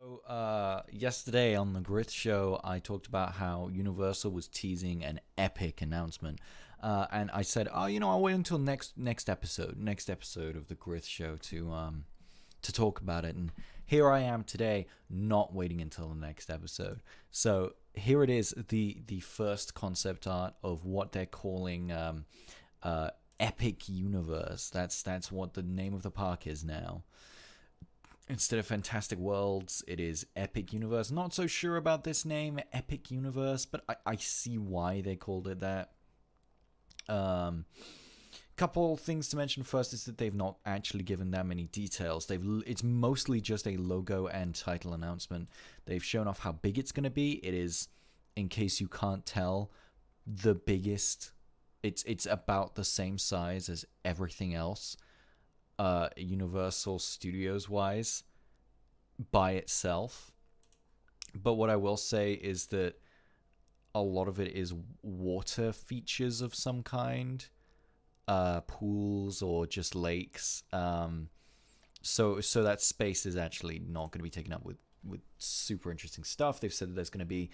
So, yesterday on the GRYITH show, I talked about how Universal was teasing an epic announcement, and I said, "Oh, I'll wait until next episode of the GRYITH show to talk about it." And here I am today, not waiting until the next episode. So here it is, the first concept art of what they're calling Epic Universe. That's what the name of the park is now. Instead of Fantastic Worlds, it is Epic Universe. Not so sure about this name, Epic Universe, but I see why they called it that. Couple things to mention first is that they've not actually given that many details. It's mostly just a logo and title announcement. They've shown off how big it's going to be. It is, in case you can't tell, the biggest. It's about the same size as everything else. Universal Studios wise by itself. But what I will say is that a lot of it is water features of some kind, pools or just lakes. So that space is actually not going to be taken up with super interesting stuff. They've said that there's going to be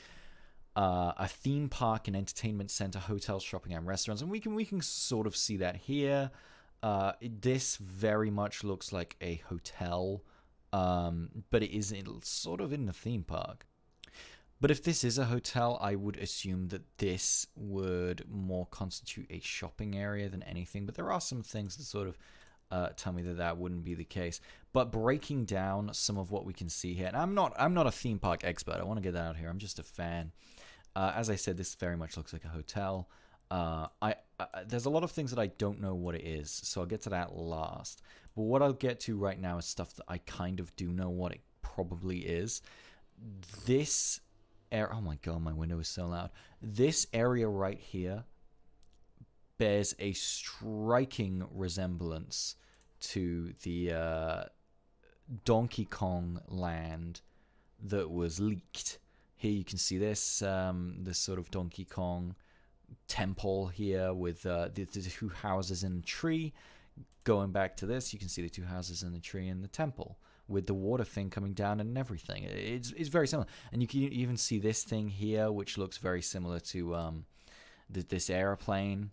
a theme park, an entertainment center, hotels, shopping, and restaurants, and we can sort of see that here. This very much looks like a hotel, but it is sort of in the theme park. But if this is a hotel, I would assume that this would more constitute a shopping area than anything. But there are some things that sort of tell me that that wouldn't be the case. But breaking down some of what we can see here, and I'm not a theme park expert. I want to get that out here. I'm just a fan. As I said, this very much looks like a hotel. There's a lot of things that I don't know what it is, so I'll get to that last. But what I'll get to right now is stuff that I kind of do know what it probably is. This area, oh my god, my window is so loud. This area right here bears a striking resemblance to the Donkey Kong land that was leaked. Here you can see this sort of Donkey Kong temple here with the two houses in the tree. Going back to this, you can see the two houses in the tree and the temple with the water thing coming down and everything. It's very similar, and you can even see this thing here, which looks very similar to this airplane.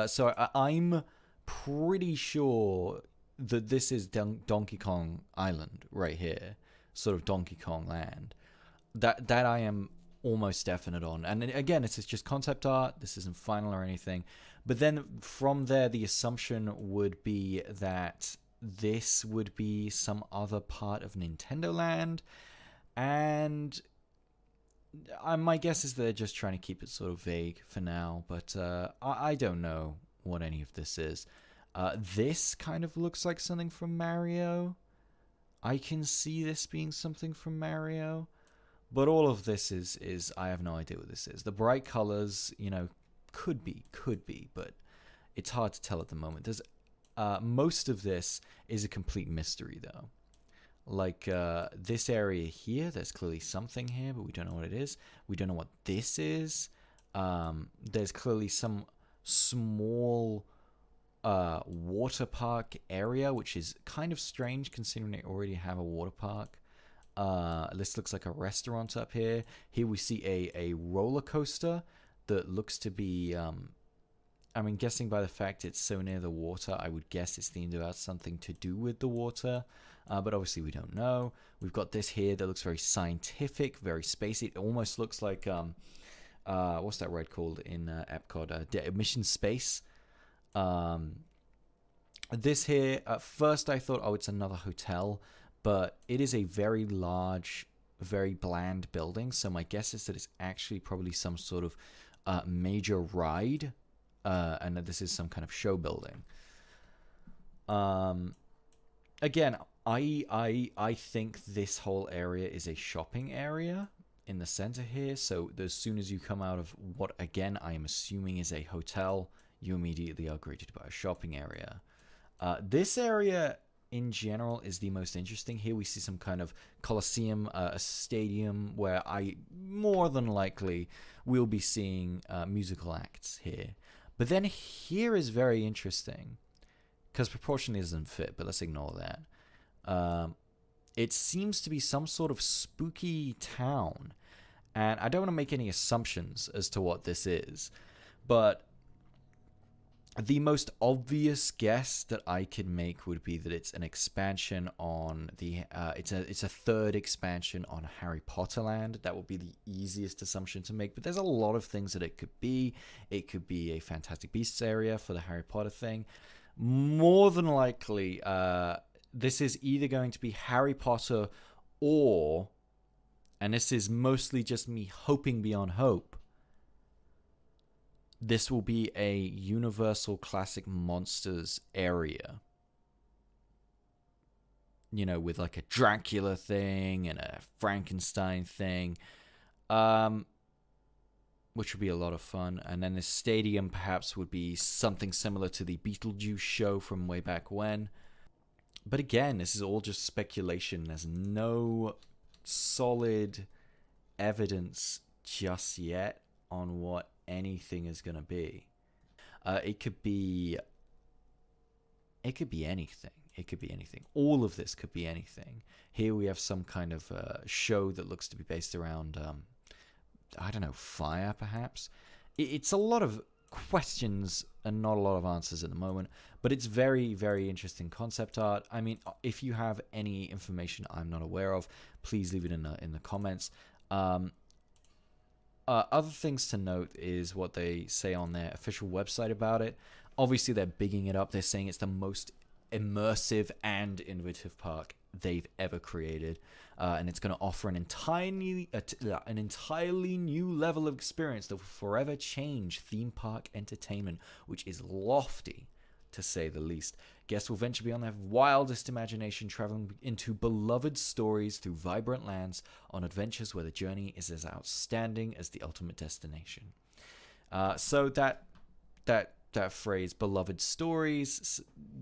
So I'm pretty sure that this is Donkey Kong Island right here, sort of Donkey Kong Land. That I am almost definite on. And again, it's just concept art. This isn't final or anything. But then from there, the assumption would be that this would be some other part of Nintendo Land. And my guess is they're just trying to keep it sort of vague for now. But I don't know what any of this is. This kind of looks like something from Mario. I can see this being something from Mario. But all of this is I have no idea what this is. The bright colors, could be, but it's hard to tell at the moment. There's most of this is a complete mystery, though. Like this area here, there's clearly something here, but we don't know what it is. We don't know what this is. There's clearly some small water park area, which is kind of strange considering they already have a water park. This looks like a restaurant up here. Here we see a roller coaster that looks to be, guessing by the fact it's so near the water, I would guess it's themed about something to do with the water. But obviously we don't know. We've got this here that looks very scientific, very spacey. It almost looks like, what's that ride called in Epcot? Mission Space. This here, at first I thought, oh, it's another hotel. But it is a very large, very bland building. So my guess is that it's actually probably some sort of major ride. And that this is some kind of show building. Again, I think this whole area is a shopping area in the center here. So as soon as you come out of what, again, I am assuming is a hotel, you immediately are greeted by a shopping area. This area in general is the most interesting. Here we see some kind of coliseum, a stadium where I more than likely will be seeing musical acts here. But then here is very interesting because proportionally doesn't fit, but let's ignore that. It seems to be some sort of spooky town. And I don't want to make any assumptions as to what this is, but the most obvious guess that I could make would be that it's an expansion on the it's a third expansion on Harry Potter Land. That would be the easiest assumption to make, but there's a lot of things that it could be. It could be a Fantastic Beasts area for the Harry Potter thing. More than likely, this is either going to be Harry Potter or, and this is mostly just me hoping beyond hope, this will be a Universal Classic Monsters area. You know, with like a Dracula thing and a Frankenstein thing. Which would be a lot of fun. And then the stadium perhaps would be something similar to the Beetlejuice show from way back when. But again, this is all just speculation. There's no solid evidence just yet on what anything is going to be. It could be anything. It could be anything. All of this could be anything. Here we have some kind of show that looks to be based around, I don't know, fire perhaps. It's a lot of questions and not a lot of answers at the moment, but it's very, very interesting concept art. I mean, if you have any information I'm not aware of, please leave it in the comments. Other things to note is what they say on their official website about it. Obviously, they're bigging it up. They're saying it's the most immersive and innovative park they've ever created, and it's going to offer an entirely new level of experience that will forever change theme park entertainment, which is lofty, to say the least. Guests will venture beyond their wildest imagination, traveling into beloved stories through vibrant lands on adventures where the journey is as outstanding as the ultimate destination. So that phrase, beloved stories,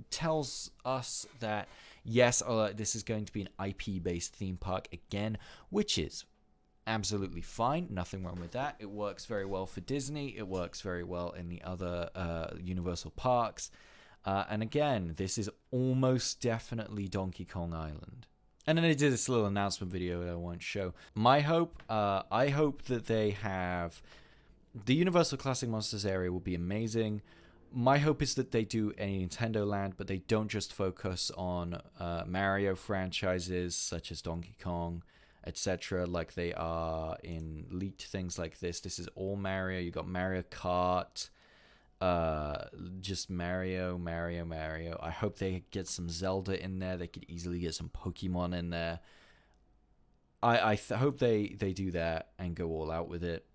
tells us that, yes, this is going to be an IP-based theme park again, which is absolutely fine. Nothing wrong with that. It works very well for Disney. It works very well in the other Universal parks. And again, this is almost definitely Donkey Kong Island. And then they did this little announcement video that I won't show. My hope, I hope that they have... The Universal Classic Monsters area will be amazing. My hope is that they do a Nintendo Land, but they don't just focus on Mario franchises such as Donkey Kong, etc., like they are in leaked things like this. This is all Mario. You got Mario Kart, just Mario. I hope they get some Zelda in there. They could easily get some Pokemon in there. I hope they do that and go all out with it.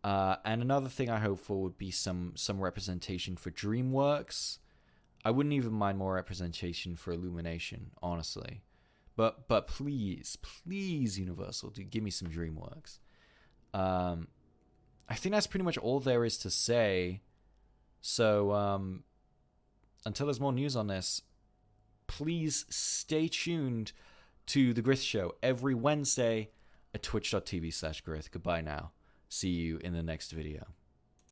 And another thing I hope for would be some representation for DreamWorks. I wouldn't even mind more representation for Illumination, honestly. But please, Universal, do give me some DreamWorks. I think that's pretty much all there is to say. So until there's more news on this, please stay tuned to The GRYITH Show every Wednesday at twitch.tv/GRYITH. Goodbye now. See you in the next video.